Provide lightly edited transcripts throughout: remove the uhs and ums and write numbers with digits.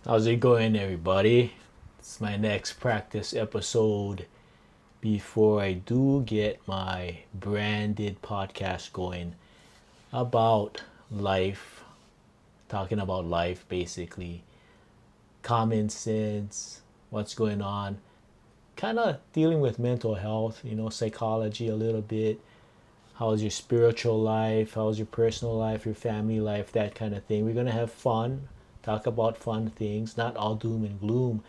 How's it going, everybody? It's my next practice episode before I do get my branded podcast going about life, talking about life basically, common sense, what's going on, kind of dealing with mental health, psychology a little bit. How's your spiritual life? How's your personal life, your family life, that kind of thing. We're going to have fun, talk about fun things, not all doom and gloom.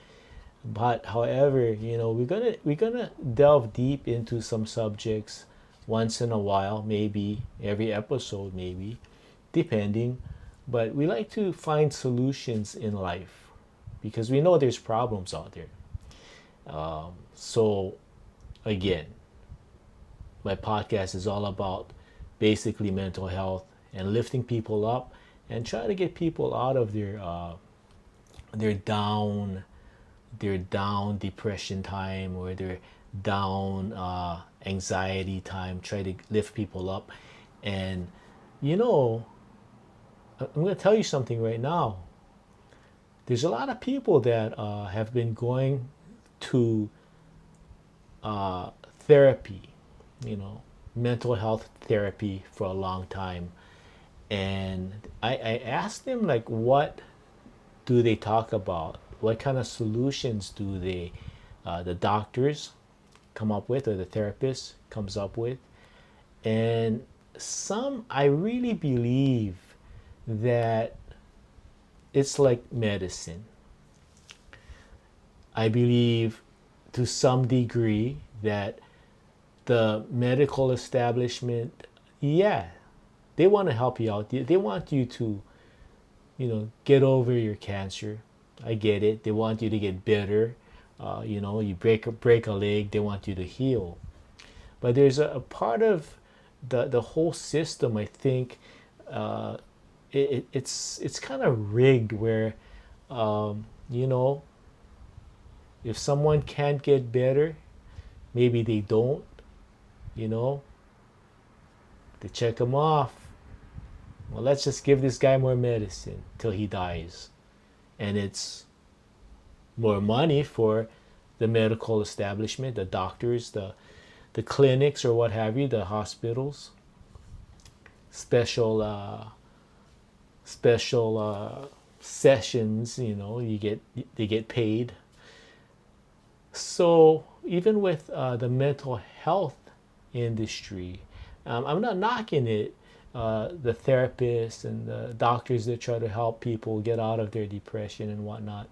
But however, we're gonna delve deep into some subjects once in a while, maybe every episode, maybe, depending. But we like to find solutions in life because we know there's problems out there. So again, my podcast is all about basically mental health and lifting people up and trying to get people out of their down depression time or their down anxiety time. Try to lift people up. And you know I'm going to tell you something right now. There's a lot of people that have been going to therapy, you know mental health therapy for a long time. And I asked them, like, what do they talk about? What kind of solutions do the doctors come up with, or the therapist comes up with? And some, I really believe that it's like medicine. I believe to some degree that the medical establishment, yeah, they want to help you out. They want you to, get over your cancer. I get it. They want you to get better. You break a leg, they want you to heal. But there's a part of the whole system. I think it's kind of rigged where, you know, if someone can't get better, maybe they don't. You know, they check them off. Well, let's just give this guy more medicine till he dies, and it's more money for the medical establishment, the doctors, the clinics, or what have you, the hospitals. Special sessions. They get paid. So even with the mental health industry, I'm not knocking it. The therapists and the doctors that try to help people get out of their depression and whatnot.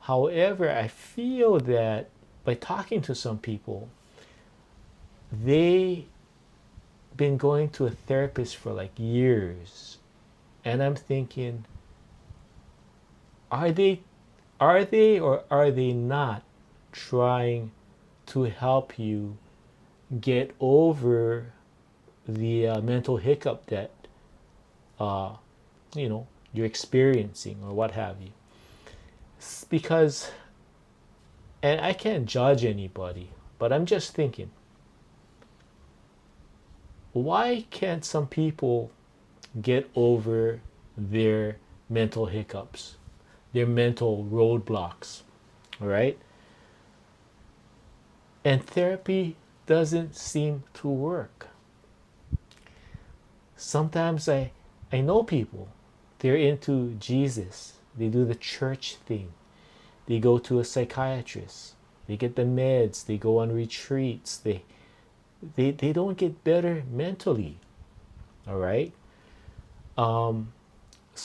However, I feel that by talking to some people, they been going to a therapist for like years, and I'm thinking, are they or are they not trying to help you get over the mental hiccup that uh, you're experiencing, or what have you? Because, and I can't judge anybody, but I'm just thinking, why can't some people get over their mental hiccups, their mental roadblocks, all right? And therapy doesn't seem to work. Sometimes I know people, they're into Jesus, they do the church thing, they go to a psychiatrist, they get the meds, they go on retreats, they don't get better mentally, all right? So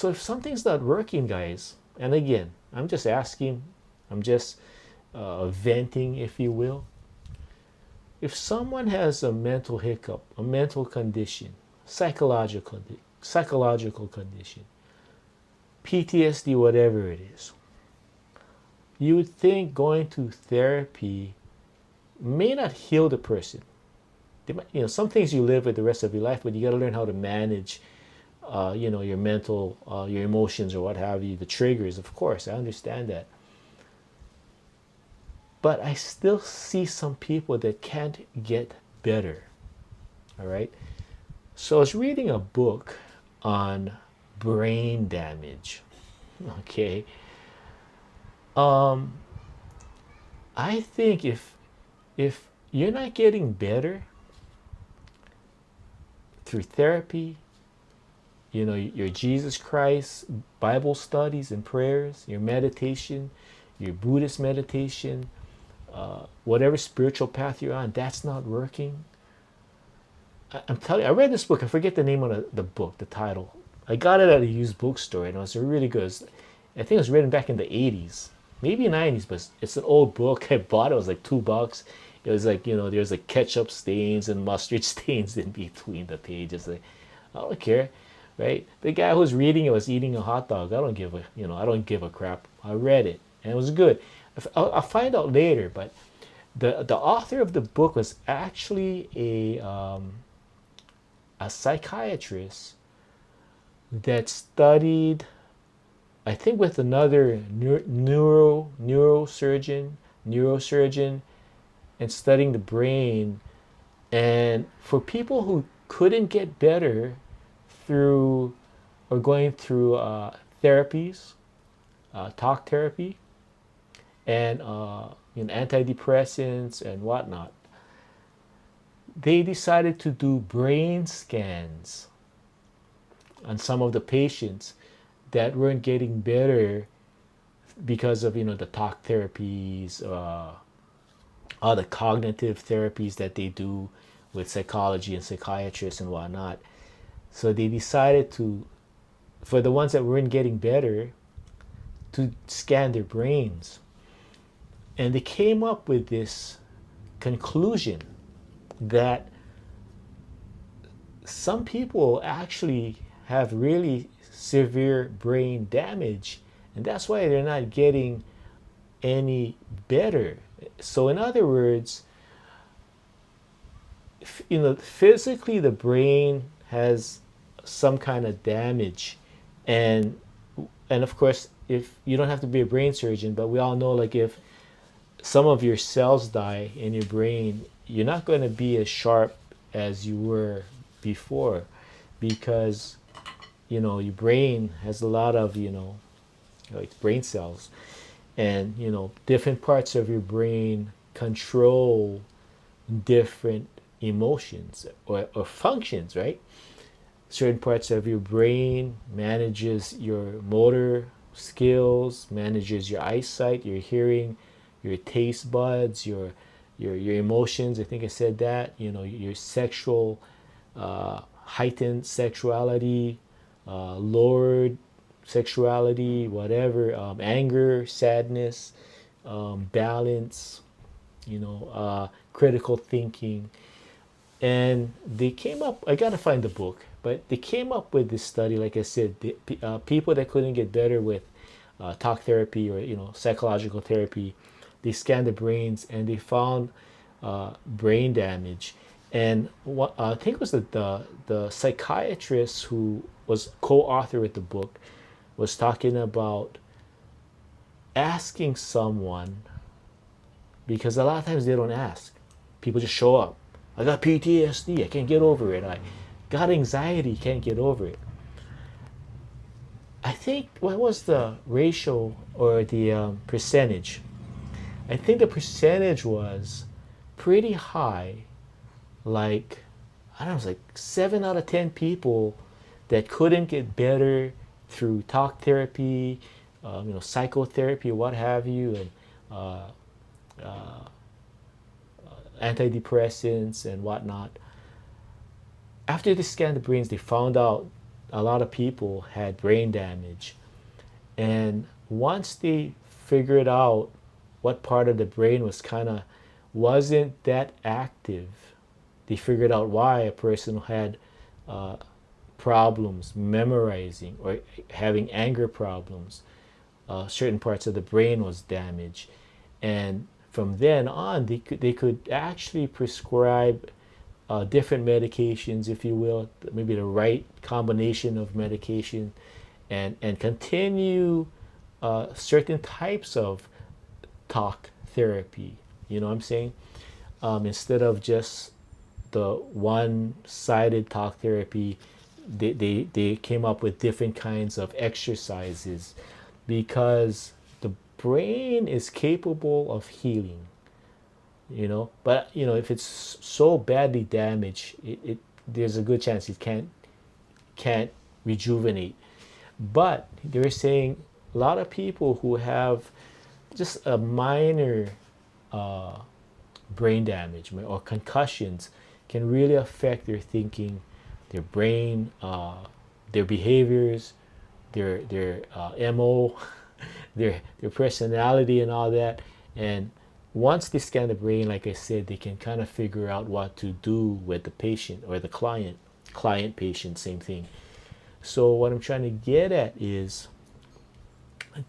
if something's not working, guys, and again, I'm just asking, I'm just venting, if you will. If someone has a mental hiccup, a mental condition, psychological condition, PTSD, whatever it is, you would think going to therapy may not heal the person. Some things you live with the rest of your life, but you got to learn how to manage, your mental, your emotions, or what have you, the triggers. Of course, I understand that. But I still see some people that can't get better. All right. So I was reading a book on brain damage. Okay. Um, I think if you're not getting better through therapy, your Jesus Christ Bible studies and prayers, your meditation, your Buddhist meditation, whatever spiritual path you're on, that's not working. I'm telling you, I read this book. I forget the name of the book, the title. I got it at a used bookstore, and it was really good. I think it was written back in the 80s, maybe 90s, but it's an old book. I bought it. It was like $2. It was like, there's like ketchup stains and mustard stains in between the pages. Like, I don't care, right? The guy who was reading it was eating a hot dog. I don't give a crap. I read it, and it was good. I'll find out later, but the author of the book was actually a psychiatrist that studied, I think, with another neurosurgeon, and studying the brain. And for people who couldn't get better through or going through therapies, talk therapy, and antidepressants and whatnot, they decided to do brain scans on some of the patients that weren't getting better because of the talk therapies, all the cognitive therapies that they do with psychology and psychiatrists and whatnot. So they decided to, for the ones that weren't getting better, to scan their brains. And they came up with this conclusion that some people actually have really severe brain damage, and that's why they're not getting any better. So in other words, physically the brain has some kind of damage, and of course, if you don't have to be a brain surgeon, but we all know, like, if some of your cells die in your brain, you're not going to be as sharp as you were before, because your brain has a lot of like brain cells, and different parts of your brain control different emotions or functions, right? Certain parts of your brain manages your motor skills, manages your eyesight, your hearing, your taste buds, your emotions. I think I said that. Your sexual, heightened sexuality, lowered sexuality, whatever, anger, sadness, balance, critical thinking. And they came up, I gotta find the book, but they came up with this study, like I said, people that couldn't get better with talk therapy or psychological therapy, they scanned the brains and they found brain damage. And I think it was the psychiatrist who was co-author with the book was talking about asking someone, because a lot of times they don't ask. People just show up. I got PTSD, I can't get over it. I got anxiety, can't get over it. I think, what was the ratio or the percentage? I think the percentage was pretty high. Like, I don't know, it was like 7 out of 10 people that couldn't get better through talk therapy, psychotherapy, what have you, and antidepressants and whatnot. After they scanned the brains, they found out a lot of people had brain damage. And once they figured out what part of the brain wasn't that active, they figured out why a person had problems memorizing or having anger problems. Certain parts of the brain was damaged, and from then on, they could actually prescribe different medications, if you will, maybe the right combination of medication, and continue certain types of talk therapy. You know what I'm saying? Instead of just the one-sided talk therapy, they came up with different kinds of exercises, because brain is capable of healing, but if it's so badly damaged, it there's a good chance it can't rejuvenate. But they're saying a lot of people who have just a minor brain damage or concussions can really affect their thinking, their brain, their behaviors, their mo, their personality, and all that. And once they scan the brain, like I said, they can kind of figure out what to do with the patient or the client patient, same thing. So what I'm trying to get at is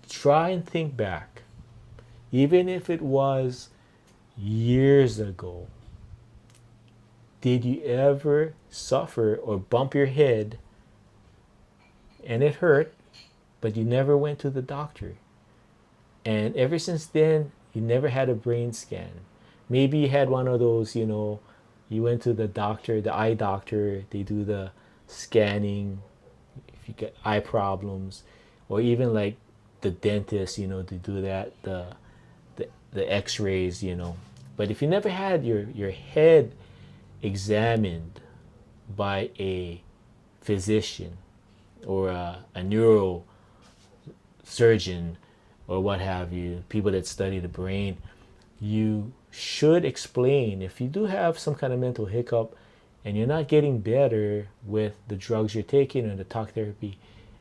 try and think back, even if it was years ago. Did you ever suffer or bump your head and it hurt, but you never went to the doctor? And ever since then, you never had a brain scan. Maybe you had one of those, you went to the doctor, the eye doctor, they do the scanning if you get eye problems, or even like the dentist, they do that, the x-rays, But if you never had your head examined by a physician or a neurosurgeon or what have you, people that study the brain, you should explain if you do have some kind of mental hiccup and you're not getting better with the drugs you're taking or the talk therapy,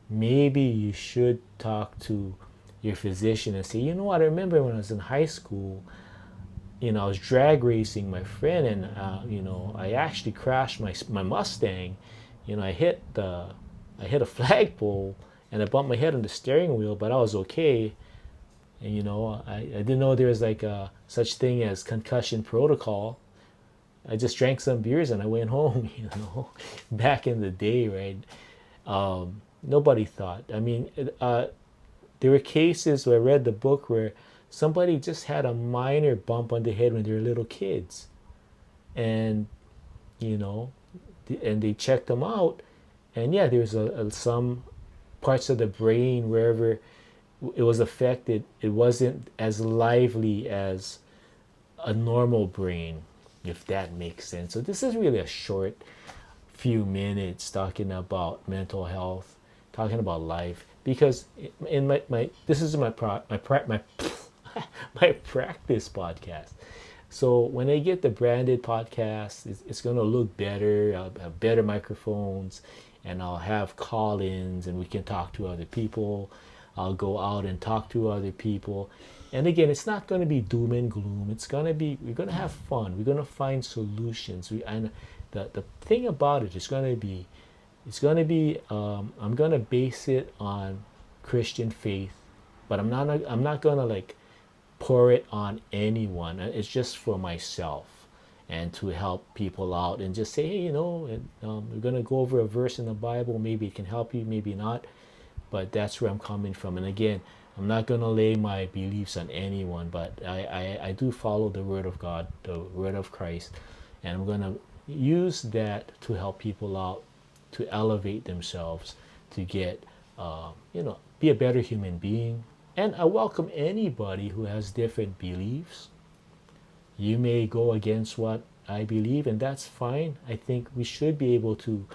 maybe you should talk to your physician and say, I remember when I was in high school, I was drag racing my friend, and I actually crashed my Mustang. I hit a flagpole and I bumped my head on the steering wheel, but I was okay. And I didn't know there was like a such thing as concussion protocol. I just drank some beers and I went home. Back in the day, right? Nobody thought. I mean, there were cases where I read the book where somebody just had a minor bump on the head when they were little kids, and and they checked them out, and yeah, there was some parts of the brain wherever it was affected, it wasn't as lively as a normal brain, if that makes sense. So this is really a short few minutes talking about mental health, talking about life, because in my this is my my practice podcast. So when I get the branded podcast, it's going to look better. I'll have better microphones, and I'll have call-ins, and we can talk to other people. I'll go out and talk to other people. And again, it's not going to be doom and gloom. We're going to have fun. We're going to find solutions. And the thing about it is going to be, I'm going to base it on Christian faith, but I'm not going to like pour it on anyone. It's just for myself and to help people out and just say, hey, we're going to go over a verse in the Bible. Maybe it can help you, maybe not. But that's where I'm coming from. And again, I'm not going to lay my beliefs on anyone, but I do follow the Word of God, the Word of Christ. And I'm going to use that to help people out, to elevate themselves, to get, be a better human being. And I welcome anybody who has different beliefs. You may go against what I believe, and that's fine. I think we should be able to,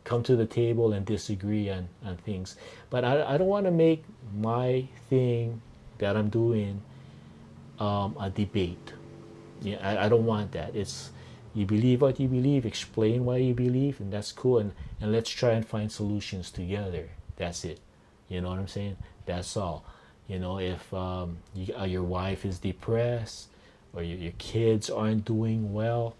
come to the table and disagree on things. But I don't want to make my thing that I'm doing a debate. Yeah, I don't want that. It's you believe what you believe, explain why you believe, and that's cool. And let's try and find solutions together. That's it. You know what I'm saying? That's all. If your wife is depressed or your kids aren't doing well,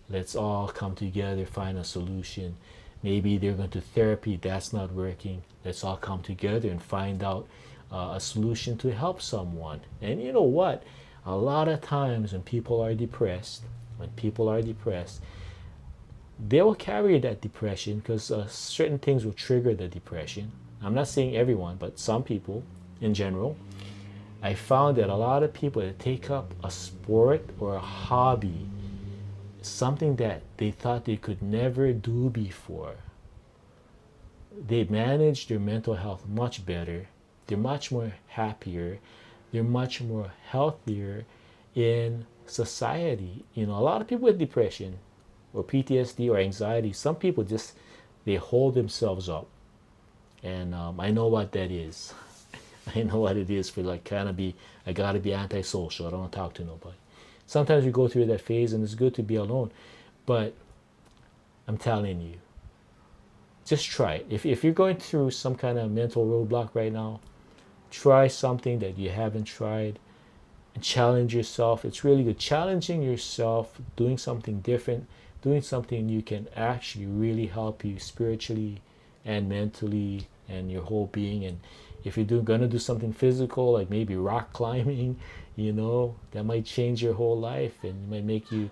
let's all come together, find a solution. Maybe they're going to therapy, that's not working. Let's all come together and find out a solution to help someone. And you know what? A lot of times when people are depressed, they will carry that depression because certain things will trigger the depression. I'm not saying everyone, but some people in general. I found that a lot of people that take up a sport or a hobby, something that they thought they could never do before, they manage their mental health much better. they're much more happier, they're much more healthier in society. You know, a lot of people with depression or PTSD or anxiety, some people just, they hold themselves up. And I know what that is. I know what it is for like kind of be, I gotta be antisocial. I don't want to talk to nobody. Sometimes we go through that phase and it's good to be alone. But I'm telling you, just try it. If you're going through some kind of mental roadblock right now, try something that you haven't tried and challenge yourself. It's really good. Challenging yourself, doing something different, doing something you can actually really help you spiritually and mentally and your whole being. And if you're gonna do something physical, like maybe rock climbing, you know, that might change your whole life and might make you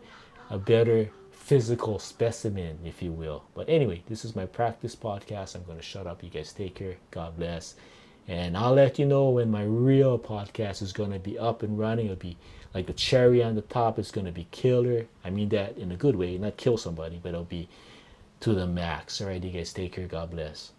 a better physical specimen, if you will. But anyway, this is my practice podcast. I'm going to shut up. You guys take care. God bless. And I'll let you know when my real podcast is going to be up and running. It'll be like the cherry on the top. It's going to be killer. I mean that in a good way, not kill somebody, but it'll be to the max. All right, you guys take care. God bless.